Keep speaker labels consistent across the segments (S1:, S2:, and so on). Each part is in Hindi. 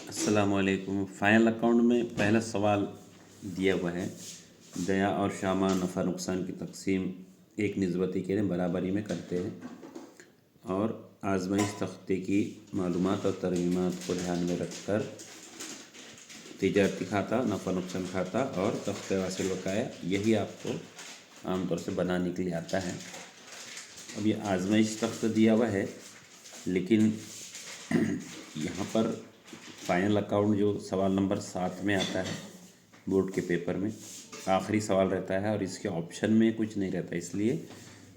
S1: अस्सलामुअलैकुम। फाइनल अकाउंट में पहला सवाल दिया हुआ है, दया और शामा नफ़ा नुकसान की तकसीम एक निस्बती के बराबरी में करते हैं और आजमाइश तख्ते की मालूमात और तरमीमात को ध्यान में रखकर तिजारती खाता, नफ़ा नुकसान खाता और तख्ते वासिल बकाया, यही आपको आमतौर से बनाने के लिए आता है। अब ये आजमाइश तख्त दिया हुआ है, लेकिन यहाँ पर फाइनल अकाउंट जो सवाल नंबर 7 में आता है बोर्ड के पेपर में, आखिरी सवाल रहता है और इसके ऑप्शन में कुछ नहीं रहता, इसलिए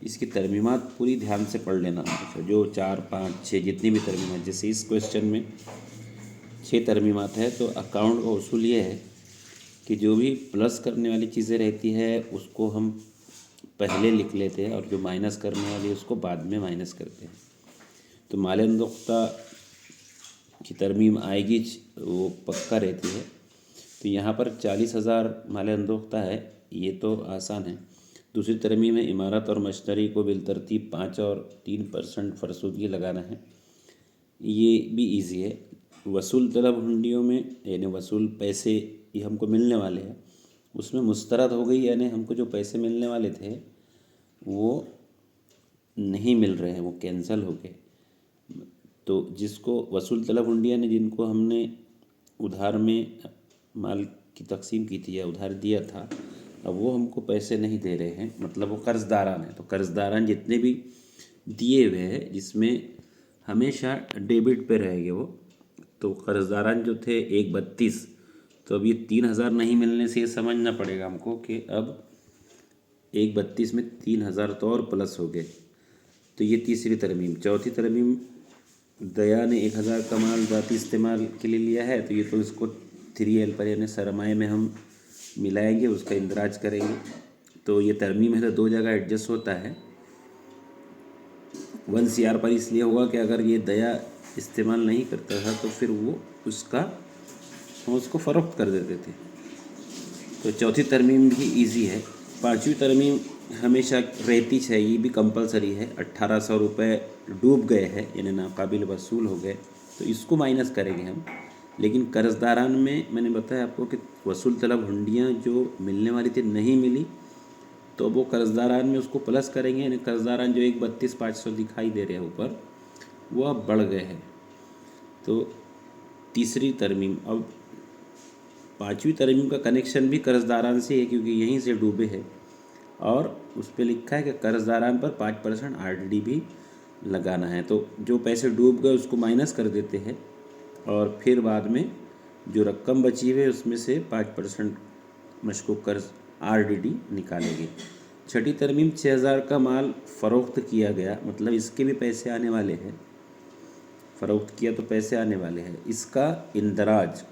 S1: इसकी तरमीमात पूरी ध्यान से पढ़ लेना। जो 4, 5, 6 जितनी भी तरमीमात, जैसे इस क्वेश्चन में 6 तरमीमात है, तो अकाउंट का उसूल ये है कि जो भी प्लस करने वाली चीज़ें रहती है उसको हम पहले लिख लेते हैं और जो माइनस करने वाली उसको बाद में माइनस करते हैं। तो माले नुक्ता की तरमीम आएगी, वो पक्का रहती है। तो यहाँ पर 40,000 माले नुक्ता है, ये तो आसान है। दूसरी तरमीम है इमारत और मशतरी को बिलतरतीब 5 और 3% फरसूदगी लगाना है, ये भी इजी है। वसूल तलब हुंडियों में, यानी वसूल पैसे ये हमको मिलने वाले हैं, उसमें मुस्तरद हो गई, यानी हमको जो पैसे मिलने वाले थे वो नहीं मिल रहे हैं, वो कैंसिल हो गए। तो जिसको वसूल तलब हुंडिया ने, जिनको हमने उधार में माल की तकसीम की थी या उधार दिया था, अब वो हमको पैसे नहीं दे रहे हैं, मतलब वो कर्ज़दारान है। तो कर्ज़दारान जितने भी दिए हुए हैं, जिसमें हमेशा डेबिट पे रहेंगे वो, तो कर्ज़दारान जो थे 1,32, तो अब ये 3,000 नहीं मिलने से ये समझना पड़ेगा हमको कि अब 1,32 में 3,000 तो और प्लस हो गए। तो ये तीसरी तरमीम। चौथी तरमीम, दया ने 1,000 का माल ज़ाती इस्तेमाल के लिए लिया है, तो ये तो इसको 3L पर यानी सरमाए में हम मिलाएंगे, उसका इंदराज करेंगे। तो ये तरमीम है तो 2 जगह एडजस्ट होता है। 1 CR पर इसलिए होगा कि अगर ये दया इस्तेमाल नहीं करता था तो फिर वो हम उसको फ़रोख्त कर देते थे। तो चौथी तरमीम भी इजी है। पांचवी तरमीम हमेशा रहती है, ये भी कंपलसरी है। 1,800 रुपये डूब गए हैं, यानी नाकाबिल वसूल हो गए, तो इसको माइनस करेंगे हम। लेकिन कर्ज़दारान में मैंने बताया आपको कि वसूल तलब हुंडियाँ जो मिलने वाली थी नहीं मिली, तो वो कर्ज़दारान में उसको प्लस करेंगे, यानी कर्ज़दारान जो 1,32,500 दिखाई दे रहे हैं ऊपर, वो अब बढ़ गए हैं। तो तीसरी तरमीम, अब पांचवी तरमीम का कनेक्शन भी कर्ज़दारान से है, क्योंकि यहीं से डूबे हैं और उस पर लिखा है कि कर्ज़दारान पर 5% RDD भी लगाना है। तो जो पैसे डूब गए उसको माइनस कर देते हैं और फिर बाद में जो रकम बची हुई है उसमें से 5% मशकूक कर्ज RDD निकालेंगे। छठी तरमीम, 6,000 का माल फ़रोख्त किया गया, मतलब इसके भी पैसे आने वाले हैं, फ़रोख्त किया तो पैसे आने वाले हैं, इसका इंदराज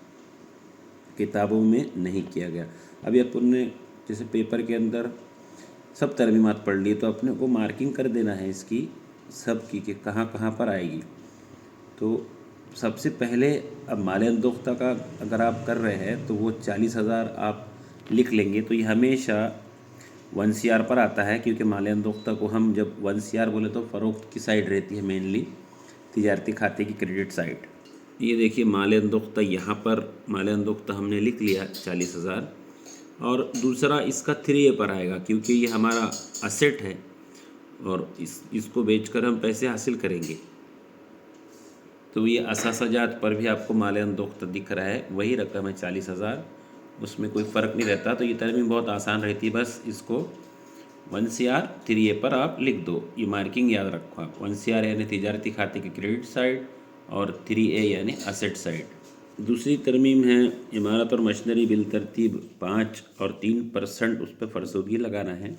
S1: किताबों में नहीं किया गया। अभी अपन ने जैसे पेपर के अंदर सब तरमीमात पढ़ ली, तो अपने को मार्किंग कर देना है इसकी सब की कि कहाँ कहाँ पर आएगी। तो सबसे पहले अब माले दुख्ता का अगर आप कर रहे हैं तो वो 40,000 आप लिख लेंगे, तो ये हमेशा 1 CR पर आता है, क्योंकि माले दुख्ता को हम जब 1 CR बोले तो फ़रोख्त की साइड रहती है, मेनली तिजारती खाते की क्रेडिट साइड। ये देखिए माले दुख्ता, यहाँ पर माले दुख्ता हमने लिख लिया 40,000, और दूसरा इसका 3A पर आएगा, क्योंकि ये हमारा असेट है और इसको बेचकर हम पैसे हासिल करेंगे। तो ये असासजात पर भी आपको माले दुख्ता दिख रहा है, वही रकम है 40,000, उसमें कोई फ़र्क नहीं रहता। तो ये तरमीम बहुत आसान रहती है, बस इसको 1 CR 3A पर आप लिख दो, ये मार्किंग याद रखो आप। 1 CR यानी तिजारती खाते की क्रेडिट साइड और 3A यानी असेट साइड। दूसरी तरमीम है इमारत और मशीनरी बिल तरतीब 5 और 3% उस पर फरसूदगी लगाना है,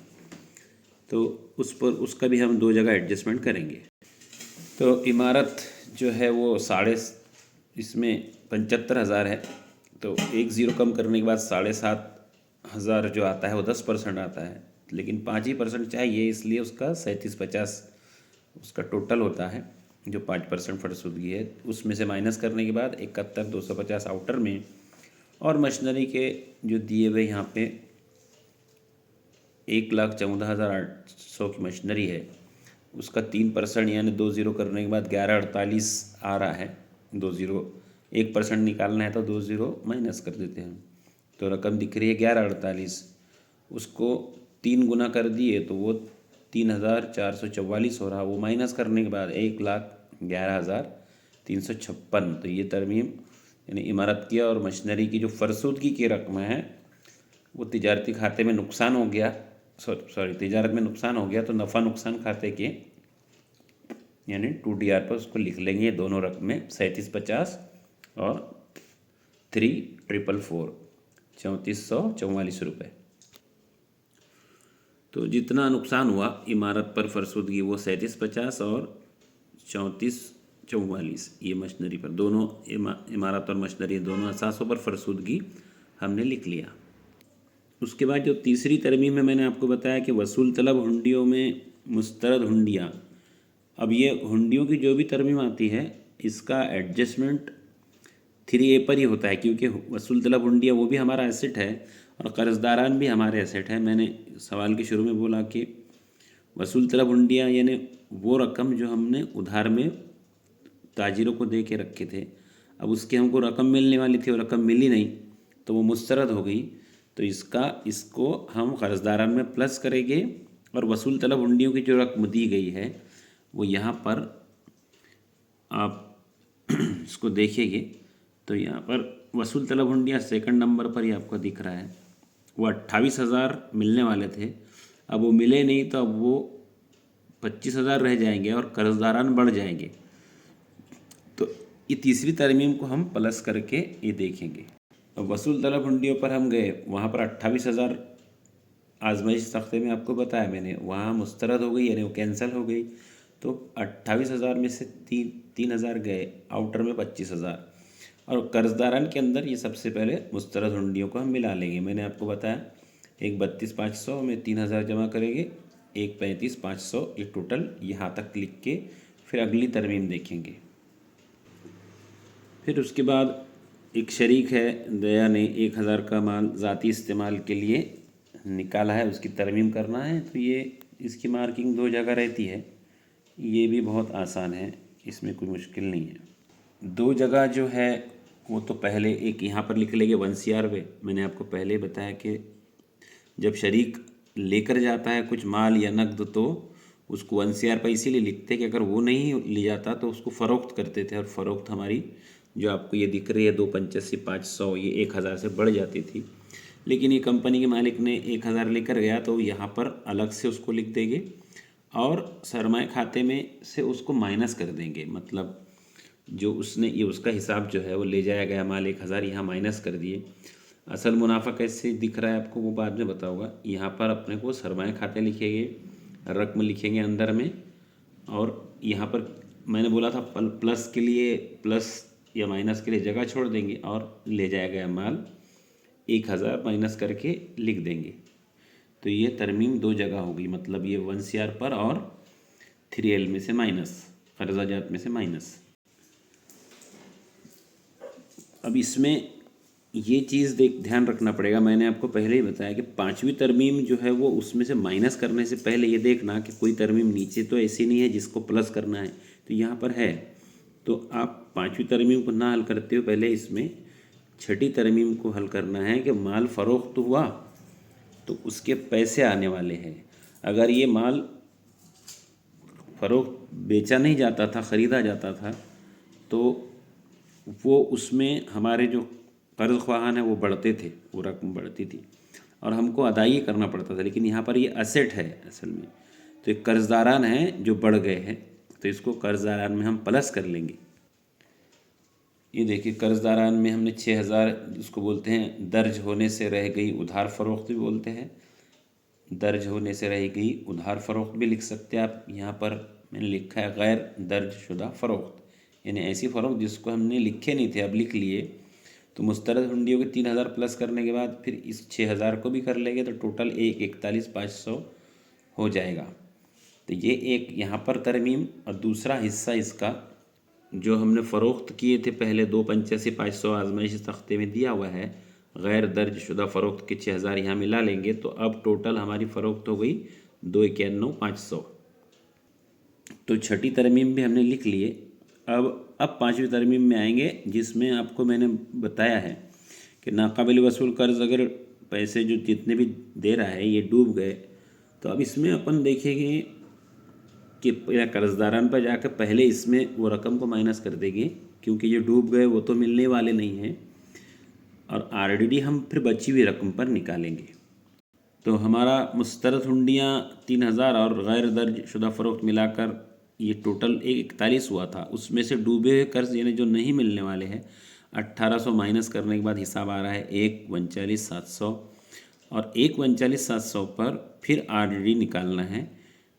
S1: तो उस पर उसका भी हम 2 जगह एडजस्टमेंट करेंगे। तो इमारत जो है वो इसमें 75,000 है, तो 1 0 कम करने के बाद 7,500 जो आता है वो 10% आता है, लेकिन 5% चाहिए, इसलिए उसका 37,50 उसका टोटल होता है। जो 5% फरसूदगी है उसमें से माइनस करने के बाद 71,250 आउटर में, और मशीनरी के जो दिए हुए यहाँ पे 1,14,800 की मशीनरी है, उसका 3% यानी 2 0 करने के बाद 11,48 आ रहा है, 2 0 1% निकालना है तो 2 ज़ीरो माइनस कर देते हैं। तो रकम दिख रही है 1148, उसको 3 गुना कर दिए तो वो 3444 हो रहा। वो माइनस करने के बाद 1,11,356। तो ये तरमीम यानी इमारत की और मशीनरी की जो फरसुदगी की रकम है वो तिजारती खाते में नुकसान हो गया, सॉरी तिजारत में नुकसान हो गया तो नफ़ा नुकसान खाते के यानी 2DR पर उसको लिख लेंगे दोनों रकमें 3750 और 3444, 3444 रुपये। तो जितना नुकसान हुआ इमारत पर फरसुदगी वो 3750 और 3444, ये मशीनरी पर दोनों इमारत और मशीनरी दोनों असासों पर फरसुदगी हमने लिख लिया। उसके बाद जो तीसरी तरमीम में मैंने आपको बताया कि वसूल तलब हुंडियों में मुस्तरद हुंडियाँ। अब ये हुंडियों की जो भी तरमीम आती है इसका एडजस्टमेंट 3A पर ही होता है, क्योंकि वसूल तलब हुंडिया वो भी हमारा एसेट है और कर्ज़दारान भी हमारे एसेट है। मैंने सवाल के शुरू में बोला कि वसूल तलब हुंडिया यानी वो रकम जो हमने उधार में ताजिरों को दे के रखे थे, अब उसकी हमको रकम मिलने वाली थी और रकम मिली नहीं तो वो मुस्तरद हो गई। तो इसको हम कर्ज़दारान में प्लस करेंगे और वसूल तलब हुंडियों की जो रकम दी गई है वो यहाँ पर आप इसको देखिएगे तो यहाँ पर वसूल तलब हुंडिया सेकंड नंबर पर ही आपको दिख रहा है। वो 28,000 मिलने वाले थे, अब वो मिले नहीं तो अब वो 25,000 रह जाएंगे और कर्ज़दारान बढ़ जाएंगे। तो ये तीसरी तरमीम को हम प्लस करके ये देखेंगे। अब वसूल तलब हुंडियों पर हम गए, वहाँ पर 28,000 आजमाइश तख्ते में आपको बताया मैंने, वहाँ मुस्तरद हो गई यानी वो कैंसिल हो गई। तो 28,000 में से 3,000 गए, आउटर में 25,000 और कर्ज़दारान के अंदर ये सबसे पहले मुस्तरद हुंडियों को हम मिला लेंगे। मैंने आपको बताया एक 32,500 में 3,000 जमा करेंगे, एक 35,500, ये टोटल यहाँ तक लिख के फिर अगली तरमीम देखेंगे। फिर उसके बाद एक शरीक है दया ने 1,000 का माल ज़ाती इस्तेमाल के लिए निकाला है, उसकी तरमीम करना है। तो ये इसकी मार्किंग 2 जगह रहती है, ये भी बहुत आसान है, इसमें कोई मुश्किल नहीं है। 2 जगह जो है वो तो पहले एक यहाँ पर लिख लेंगे 1 CR पे। मैंने आपको पहले बताया कि जब शरीक लेकर जाता है कुछ माल या नकद तो उसको 1 CR पर इसीलिए लिखते कि अगर वो नहीं ले जाता तो उसको फ़रोख्त करते थे, और फ़रोख्त हमारी जो आपको ये दिख रही है 285,500 ये 1,000 से बढ़ जाती थी। लेकिन ये कंपनी के मालिक ने 1,000 लेकर गया तो यहाँ पर अलग से उसको लिख देंगे और सरमाए खाते में से उसको माइनस कर देंगे। मतलब जो उसने ये उसका हिसाब जो है वो ले जाया गया माल 1,000 यहाँ माइनस कर दिए। असल मुनाफा कैसे दिख रहा है आपको वो बाद में बताऊँगा। यहाँ पर अपने को सरमाए खाते लिखेंगे, रकम लिखेंगे अंदर में, और यहाँ पर मैंने बोला था प्लस के लिए प्लस या माइनस के लिए जगह छोड़ देंगे और ले जाया गया माल 1,000 माइनस करके लिख देंगे। तो ये तरमीम 2 जगह होगी, मतलब ये 1 CR पर और 3L में से माइनस, कर्जा जात में से माइनस। अब इसमें ये चीज़ ध्यान रखना पड़ेगा, मैंने आपको पहले ही बताया कि 5वीं तरमीम जो है वो उसमें से माइनस करने से पहले ये देखना कि कोई तरमीम नीचे तो ऐसी नहीं है जिसको प्लस करना है, तो यहाँ पर है। तो आप 5वीं तरमीम को ना हल करते हो, पहले इसमें 6ठी तरमीम को हल करना है कि माल फ़रोख्त हुआ तो उसके पैसे आने वाले हैं। अगर ये माल फ़रोख्त बेचा नहीं जाता था, ख़रीदा जाता था, तो वो उसमें हमारे जो कर्ज़ ख्वाहान है वो बढ़ते थे, वो रकम बढ़ती थी और हमको अदाई करना पड़ता था। लेकिन यहाँ पर ये असेट है असल में, तो एक कर्ज़दारान हैं जो बढ़ गए हैं, तो इसको कर्ज़दारान में हम प्लस कर लेंगे। ये देखिए कर्ज़दारान में हमने 6,000 जिसको बोलते हैं दर्ज होने से रह गई उधार फ़रोख्त भी बोलते हैं, दर्ज होने से रह गई उधार फ़रोख्त भी लिख सकते हैं आप। यहाँ पर मैंने लिखा है गैर दर्ज शुदा फ़रोख्त, यानी ऐसी फ़रोख्त जिसको हमने लिखे नहीं थे अब लिख लिए। तो मुस्तरद हुंडियों के 3,000 प्लस करने के बाद फिर इस 6,000 को भी कर लेंगे तो टोटल 1,41,500 हो जाएगा। तो ये एक यहाँ पर तरमीम, और दूसरा हिस्सा इसका जो हमने फ़रोख्त किए थे पहले 2,85,500 आजमाइशी तख्ते में दिया हुआ है, गैर दर्ज शुदा फ़रोख्त के 6,000 यहाँ मिला लेंगे तो अब टोटल हमारी फ़रोख्त हो गई 2,91,500। तो 6ठी तरमीम भी हमने लिख लिए। अब अब पाँचवीं तरमीम में आएंगे, जिसमें आपको मैंने बताया है कि नाकाबिल वसूल कर्ज़ अगर पैसे जो जितने भी दे रहा है ये डूब गए, तो अब इसमें अपन देखेंगे कि कर्जदारान पर जाकर पहले इसमें वो रकम को माइनस कर देंगे, क्योंकि ये डूब गए वो तो मिलने वाले नहीं हैं, और आरडीडी हम फिर बची हुई रकम पर निकालेंगे। तो हमारा मुस्तरद हुंडियाँ 3000 और गैर दर्ज शुदा फ़रोख्त मिलाकर ये टोटल 41 हुआ था। उसमें से डूबे हुए कर्ज यानी जो नहीं मिलने वाले हैं 1800 माइनस करने के बाद हिसाब आ रहा है 1,39,700, और 1,39,700 पर फिर आरडीडी निकालना है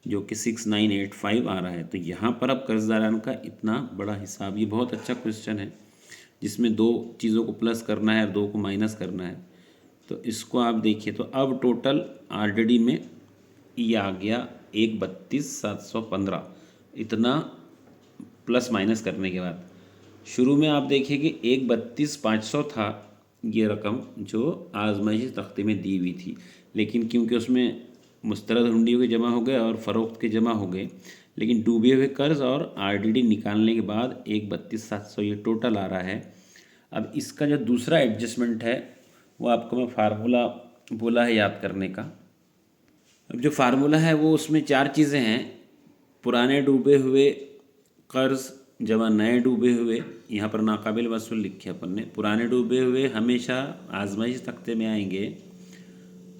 S1: जो कि 6,985 आ रहा है। तो यहाँ पर अब कर्जदारान का इतना बड़ा हिसाब, ये बहुत अच्छा क्वेश्चन है जिसमें दो चीज़ों को प्लस करना है और दो को माइनस करना है। तो इसको आप देखिए, तो अब टोटल आरडीडी में ये आ गया 1,32,715, इतना प्लस माइनस करने के बाद। शुरू में आप देखिए कि 1,32,500 था ये रकम जो आजमाइशी तख्ते में दी हुई थी, लेकिन क्योंकि उसमें मुस्तरद हुंडियों के जमा हो गए और फ़रोख्त के जमा हो गए, लेकिन डूबे हुए कर्ज़ और आरडीडी निकालने के बाद 1,32,700 ये टोटल आ रहा है। अब इसका जो दूसरा एडजस्टमेंट है वो आपको मैं फार्मूला बोला है याद करने का। अब जो फार्मूला है वो उसमें चार चीज़ें हैं, पुराने डूबे हुए कर्ज़ जमा नए डूबे हुए, यहाँ पर नाकाबिल वसूल लिखे अपन ने। पुराने डूबे हुए हमेशा आजमाइश तख्ते में आएंगे,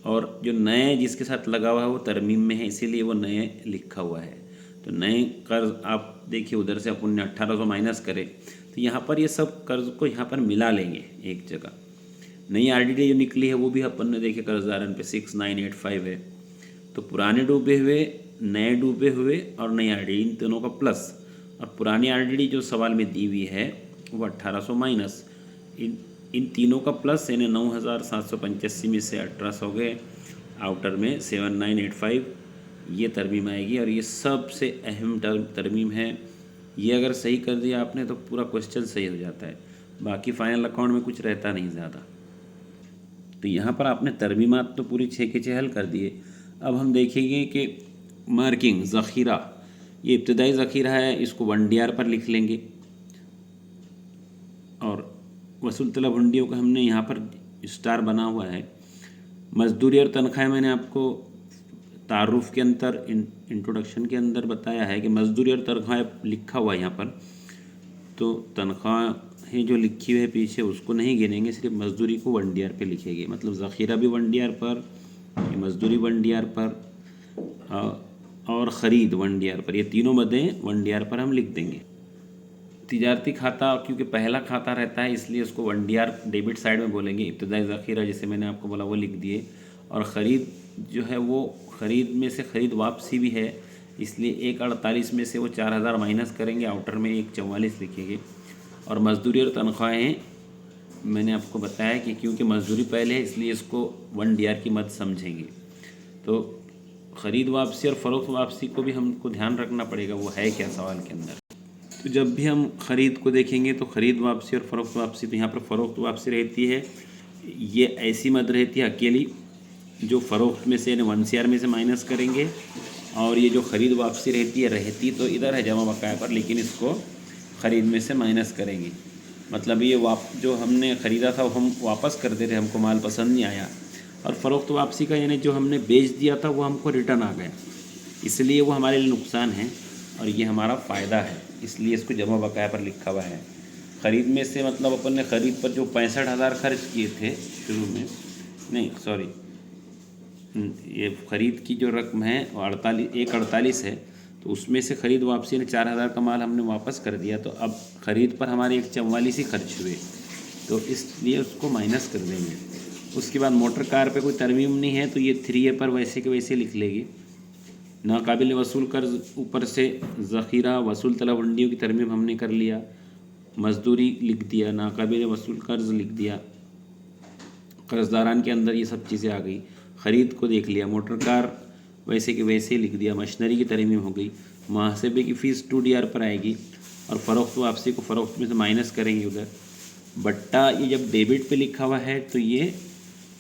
S1: और जो नए जिसके साथ लगा हुआ है वो तरमीम में है, इसीलिए वो नए लिखा हुआ है। तो नए कर्ज़ आप देखिए, उधर से अपन ने 1800 माइनस करे तो यहाँ पर ये सब कर्ज़ को यहाँ पर मिला लेंगे एक जगह। नई आरडीडी जो निकली है वो भी अपन ने देखे कर्जदारन पे 6,985 है। तो पुराने डूबे हुए, नए डूबे हुए और नई आरडीडी, इन दोनों का प्लस, और पुरानी आरडीडी जो सवाल में दी हुई है वो 1800 माइनस, इन तीनों का प्लस, यानी 9,785 में से 1800 गए, आउटर में 7,985, ये तरमीम आएगी। और ये सबसे अहम तरमीम है, ये अगर सही कर दिया आपने तो पूरा क्वेश्चन सही हो जाता है, बाकी फाइनल अकाउंट में कुछ रहता नहीं ज़्यादा। तो यहाँ पर आपने तरमीमात तो पूरी 6 के 6 हल कर दिए। अब हम देखेंगे कि मार्किंग ज़ख़ीरा, ये इब्तदाई ज़ख़ीरा है, इसको 1 DR पर लिख लेंगे, और वसूल तलब हुंडियों का हमने यहाँ पर स्टार बना हुआ है। मजदूरी और तनख्वाह मैंने आपको तारुफ के अंदर इंट्रोडक्शन के अंदर बताया है कि मजदूरी और तनख्वाह लिखा हुआ है यहाँ पर, तो तनख्वाहें जो लिखी हुई है पीछे उसको नहीं गिनेंगे, सिर्फ मजदूरी को 1 DR पे लिखेंगे। मतलब ज़ख़ीरा भी 1 DR पर, मजदूरी 1 DR पर, और ख़रीद 1 DR पर, ये तीनों मदें 1 DR पर हम लिख देंगे। तिजारती खाता क्योंकि पहला खाता रहता है इसलिए उसको 1 DR डेबिट साइड में बोलेंगे। इब्तदाई ज़ख़ीरा जैसे मैंने आपको बोला वो लिख दिए, और ख़रीद जो है वो ख़रीद में से ख़रीद वापसी भी है, इसलिए 1,48 में से वो 4,000 माइनस करेंगे, आउटर में 1,44 लिखेंगे। और मजदूरी और तनख्वाहें मैंने आपको बताया कि क्योंकि मजदूरी पहले है इसलिए इसको 1 DR की मद समझेंगे। तो ख़रीद वापसी और फ़रोख्त वापसी को भी हमको ध्यान रखना पड़ेगा, वो है क्या सवाल के अंदर। तो जब भी हम ख़रीद को देखेंगे तो ख़रीद वापसी और फ़रोख्त वापसी, तो यहाँ पर फ़रोख्त वापसी रहती है, ये ऐसी मद रहती है अकेली जो फ़रोख्त में से यानी 1 CR में से माइनस करेंगे, और ये जो ख़रीद वापसी रहती तो इधर है जमा बकाया पर, लेकिन इसको ख़रीद में से माइनस करेंगे। मतलब ये जो हमने ख़रीदा था वो हम वापस कर दे रहे, हमको माल पसंद नहीं आया, और फ़रोख्त वापसी का यानी जो हमने बेच दिया था वो हमको रिटर्न आ गया, इसलिए वो हमारे लिए नुकसान है और ये हमारा फ़ायदा है, इसलिए इसको जमा बकाया पर लिखा हुआ है। ख़रीद में से मतलब अपन ने ख़रीद पर जो 65,000 खर्च किए थे शुरू में, नहीं सॉरी, ये ख़रीद की जो रकम है वो 1,48 है, तो उसमें से ख़रीद वापसी ने 4,000 का माल हमने वापस कर दिया, तो अब ख़रीद पर हमारे 1,44 ही खर्च हुए, तो इसलिए उसको माइनस कर देंगे। उसके बाद मोटर कार पे कोई तरमीम नहीं है तो ये 3A पर वैसे के वैसे लिख लेगी। नाकाबिल वसूल कर्ज़ ऊपर से ज़ख़ीरा वसूल तलब हुंडियों की तरमीम हमने कर लिया, मजदूरी लिख दिया, नाकाबिल वसूल कर्ज़ लिख दिया, कर्ज़दारान के अंदर ये सब चीज़ें आ गई। ख़रीद को देख लिया, मोटर कार वैसे के वैसे लिख दिया, मशीनरी की तरमीम हो गई, मुहासबे की फ़ीस 2 DR पर आएगी, और फ़रोख्त वापसी को फ़रोख्त में से माइनस करेंगे उधर। बट्टा ये जब डेबिट पे लिखा हुआ है तो ये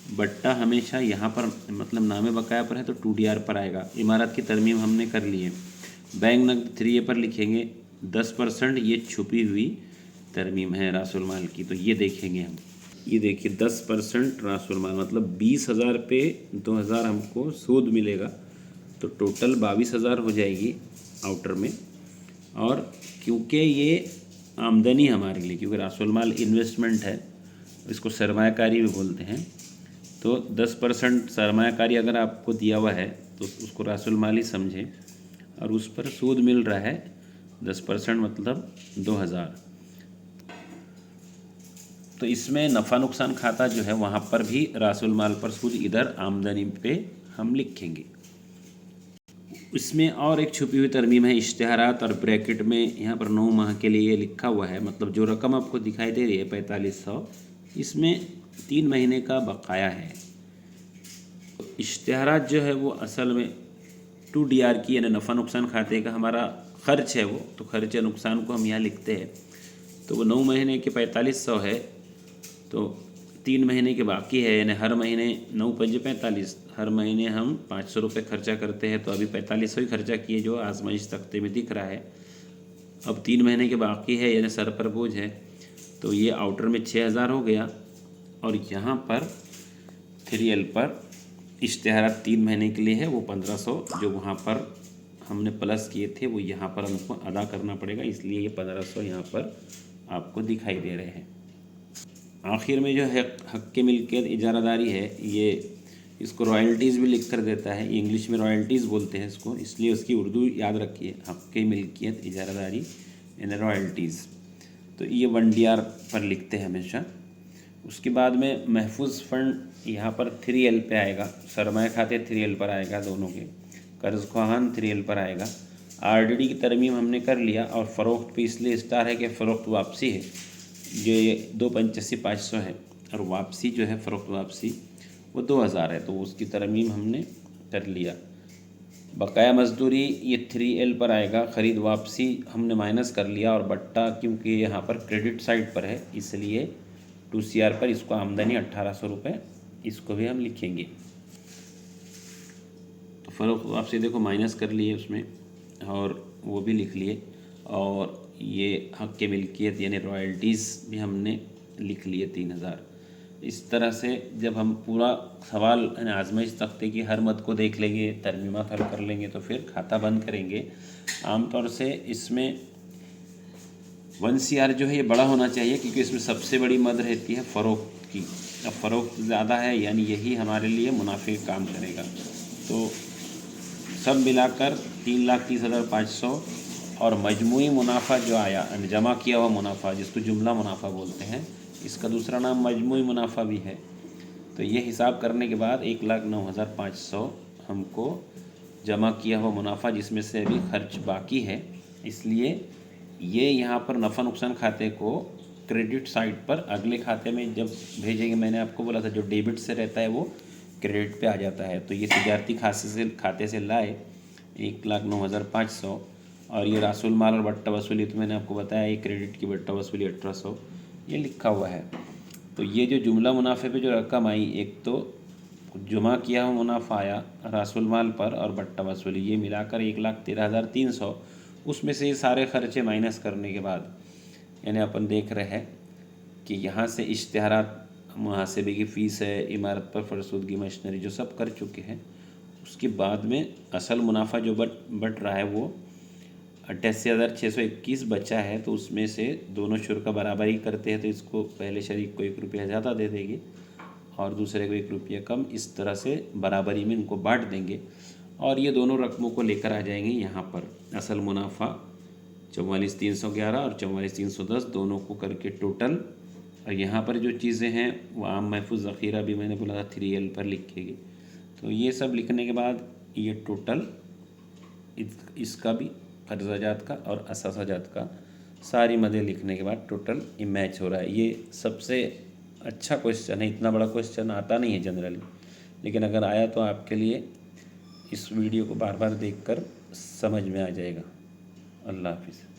S1: बट्टा हमेशा यहाँ पर मतलब नामे बकाया पर है तो 2 DR पर आएगा। इमारत की तरमीम हमने कर ली है। बैंक नकद 3A पर लिखेंगे, 10% ये छुपी हुई तरमीम है रासुल माल की। तो ये देखेंगे हम, ये देखिए 10% रासुल माल मतलब 20,000 पे 2,000 हमको सूद मिलेगा, तो टोटल 22,000 हो जाएगी आउटर में। और क्योंकि ये आमदनी हमारे लिए, क्योंकि रासुल माल इन्वेस्टमेंट है, इसको सरमायाकारी भी बोलते हैं, तो 10% सरमायाकारी अगर आपको दिया हुआ है तो उसको रासुल माल ही समझें, और उस पर सूद मिल रहा है 10% मतलब 2,000। तो इसमें नफ़ा नुकसान खाता जो है वहाँ पर भी रासुल माल पर सूद इधर आमदनी पे हम लिखेंगे। इसमें और एक छुपी हुई तरमीम है इश्तिहारात, और ब्रैकेट में यहाँ पर 9 माह के लिए लिखा हुआ है, मतलब जो रकम आपको दिखाई दे रही है 4500, इसमें 3 महीने का बकाया है। इश्तिहारात जो है वो असल में 2DR की यानी नफ़ा नुकसान खाते का हमारा ख़र्च है वो, तो खर्च नुकसान को हम यहाँ लिखते हैं। तो वो 9 महीने के 4500 है, तो 3 महीने के बाकी है, यानी हर महीने 9 पंजे 45, हर महीने हम 500 रुपये खर्चा करते हैं। तो अभी 4500 ही खर्चा किए जो आजमाइश तख्ते में दिख रहा है। अब 3 महीने के बाकी है, यानी सर पर बोझ है, तो ये आउटर में 6,000 हो गया, और यहाँ पर 3L पर इश्तिहारात 3 महीने के लिए है, वो 1500 जो वहाँ पर हमने प्लस किए थे वो यहाँ पर हमको अदा करना पड़ेगा, इसलिए ये 1500 यहाँ पर आपको दिखाई दे रहे हैं। आखिर में जो है हक़ की मिल्कियत इजारादारी है, ये इसको रॉयल्टीज़ भी लिख कर देता है, इंग्लिश में रॉयल्टीज़ बोलते हैं इसको, इसलिए उसकी उर्दू याद रखिए, हक़ की मिल्कियत इजारादारी यानी रॉयल्टीज़। तो ये 1DR पर लिखते हैं हमेशा। उसके बाद में महफूज फ़ंड यहाँ पर 3L पे आएगा, सरमाया खाते 3L पर आएगा दोनों के, कर्ज़ ख्वाहान 3L पर आएगा। RDD की तरमीम हमने कर लिया, और फ़रोख्त पे इसलिए स्टार है कि फ़रोख्त वापसी है, जो ये 2,85,500 है, और वापसी जो है फ़रोख्त वापसी वो 2,000 है, तो उसकी तरमीम हमने कर लिया। बकाया मजदूरी ये 3L पर आएगा, ख़रीद वापसी हमने माइनस कर लिया, और बट्टा क्योंकि यहाँ पर क्रेडिट साइड पर है इसलिए 2CR पर इसको आमदनी 1,800 रुपये, इसको भी हम लिखेंगे। तो फ़रोख्त वापसी देखो माइनस कर लिए उसमें, और वो भी लिख लिए, और ये हक़ की मिल्कियत यानी रॉयल्टीज़ भी हमने लिख लिए 3,000। इस तरह से जब हम पूरा सवाल यानी आजमाइश तख्ते की हर मद को देख लेंगे, तरमीमात हल कर लेंगे, तो फिर खाता बंद करेंगे। आमतौर से इसमें 1CR जो है ये बड़ा होना चाहिए, क्योंकि इसमें सबसे बड़ी मद रहती है फ़रोख्त की। अब फ़रोख्त ज़्यादा है, यानी यही हमारे लिए मुनाफे काम करेगा। तो सब मिलाकर 3,30,500, और मजमूई मुनाफा जो आया जमा किया हुआ मुनाफा, जिसको जुमला मुनाफा बोलते हैं, इसका दूसरा नाम मजमूई मुनाफा भी है। तो ये हिसाब करने के बाद 1,09,500 हमको जमा किया हुआ मुनाफा, जिसमें से अभी खर्च बाकी है, इसलिए ये यहाँ पर नफ़ा नुकसान खाते को क्रेडिट साइड पर अगले खाते में जब भेजेंगे, मैंने आपको बोला था जो डेबिट से रहता है वो क्रेडिट पे आ जाता है। तो ये तिजारती खाते से लाए 1,09,500, और ये रासुल माल और बट्टा वसूली तो मैंने आपको बताया, ये क्रेडिट की बट्टा वसूली 1,800 ये लिखा हुआ है। तो ये जो जुमला मुनाफे पे जो रकम आई, एक तो जमा किया हुआ मुनाफा आया रासुल माल पर और बट्टा वसूली, ये मिलाकर 1,13,300, उसमें से ये सारे खर्चे माइनस करने के बाद यानी अपन देख रहे हैं कि यहाँ से इश्तिहारात, मुहासिबे की फ़ीस है, इमारत पर फरसूदगी, मशीनरी जो सब कर चुके हैं, उसके बाद में असल मुनाफा जो बट रहा है वो 88,621 बचा है। तो उसमें से दोनों शुरा बराबरी करते हैं, तो इसको पहले शरीक को 1 रुपया ज़्यादा दे देंगे और दूसरे को 1 रुपया कम, इस तरह से बराबरी में इनको बांट देंगे, और ये दोनों रकमों को लेकर आ जाएंगे यहाँ पर। असल मुनाफा 44,311 और 44,310 दोनों को करके टोटल, और यहाँ पर जो चीज़ें हैं वो आम महफूज ज़ख़ीरा भी मैंने बोला था 3L पर लिखेंगे। तो ये सब लिखने के बाद ये टोटल इसका भी कर्ज़ाजात का और असासाजात का सारी मदें लिखने के बाद टोटल ये मैच हो रहा है। ये सबसे अच्छा क्वेश्चन है, इतना बड़ा क्वेश्चन आता नहीं है जनरली, लेकिन अगर आया तो आपके लिए इस वीडियो को बार बार देखकर समझ में आ जाएगा। अल्लाह हाफ़िज़।